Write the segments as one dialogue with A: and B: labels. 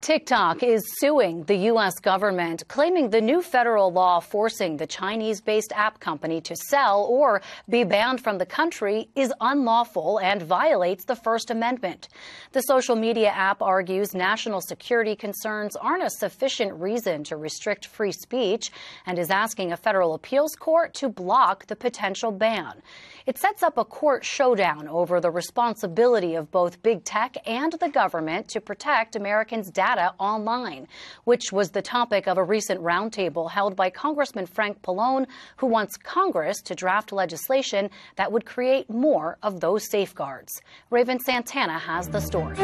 A: TikTok is suing the U.S. government, claiming the new federal law forcing the Chinese-based app company to sell or be banned from the country is unlawful and violates the First Amendment. The social media app argues national security concerns aren't a sufficient reason to restrict free speech and is asking a federal appeals court to block the potential ban. It sets up a court showdown over the responsibility of both big tech and the government to protect Americans' data online, which was the topic of a recent roundtable held by Congressman Frank Pallone, who wants Congress to draft legislation that would create more of those safeguards. Raven Santana has the story.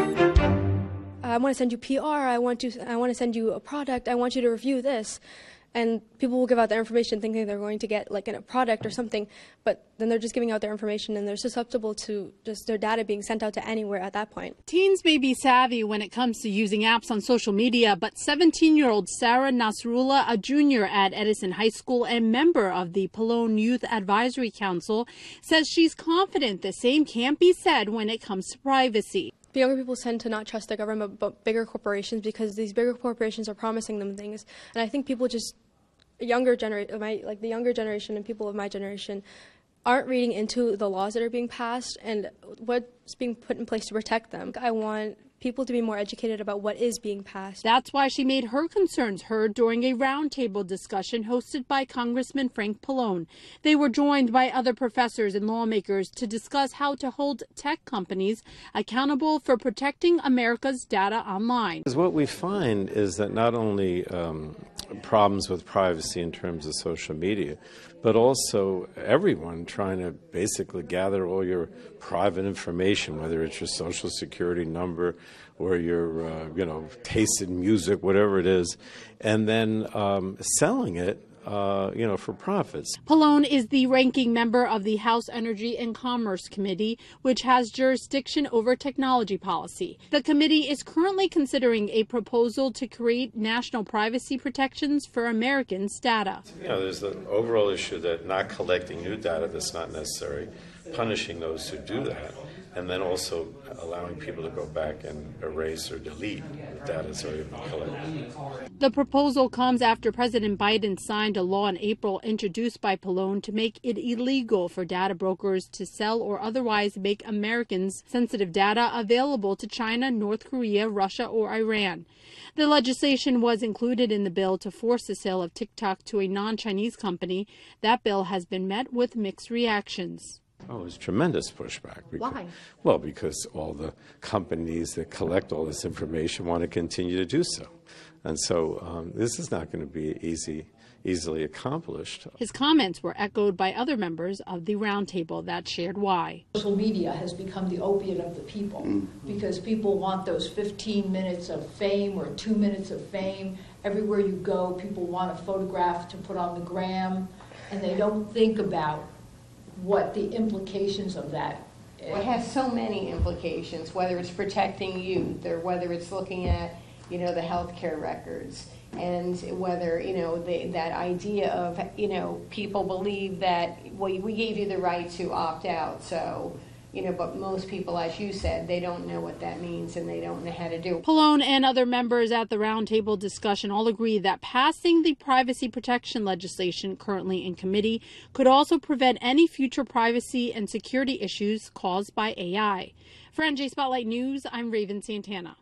B: I want to send you PR. I want to send you a product. I want you to review this. And people will give out their information thinking they're going to get like a product or something, but then they're just giving out their information and they're susceptible to just their data being sent out to anywhere at that point.
C: Teens may be savvy when it comes to using apps on social media, but 17-year-old Sarah Nasrullah, a junior at Edison High School and member of the Pallone Youth Advisory Council, says she's confident the same can't be said when it comes to privacy.
B: The younger people tend to not trust the government but bigger corporations because these bigger corporations are promising them things. And I think people just, the younger generation and people of my generation aren't reading into the laws that are being passed and what's being put in place to protect them. I want people to be more educated about what is being passed.
C: That's why she made her concerns heard during a roundtable discussion hosted by Congressman Frank Pallone. They were joined by other professors and lawmakers to discuss how to hold tech companies accountable for protecting America's data online.
D: What we find is that not only problems with privacy in terms of social media, but also everyone trying to basically gather all your private information, whether it's your social security number or your, taste in music, whatever it is, and then selling it for profits.
C: Pallone is the ranking member of the House Energy and Commerce Committee, which has jurisdiction over technology policy. The committee is currently considering a proposal to create national privacy protections for Americans' data.
D: There's the overall issue that not collecting new data that's not necessary, punishing those who do that, and then also allowing people to go back and erase or delete data that's already been collected.
C: The proposal comes after President Biden signed a law in April introduced by Pallone to make it illegal for data brokers to sell or otherwise make Americans' sensitive data available to China, North Korea, Russia, or Iran. The legislation was included in the bill to force the sale of TikTok to a non-Chinese company. That bill has been met with mixed reactions.
D: Oh, it's tremendous pushback.
C: Why?
D: Well, because all the companies that collect all this information want to continue to do so. And so this is not going to be easily accomplished.
C: His comments were echoed by other members of the roundtable that shared why.
E: Social media has become the opiate of the people because people want those 15 minutes of fame or 2 minutes of fame. Everywhere you go, people want a photograph to put on the gram, and they don't think about what the implications of that is.
F: It has so many implications, whether it's protecting youth or whether it's looking at, the healthcare records, and whether, that idea of, people believe that, well, we gave you the right to opt out, so, but most people, as you said, they don't know what that means and they don't know how to do it.
C: Pallone and other members at the roundtable discussion all agree that passing the privacy protection legislation currently in committee could also prevent any future privacy and security issues caused by AI. For NJ Spotlight News, I'm Raven Santana.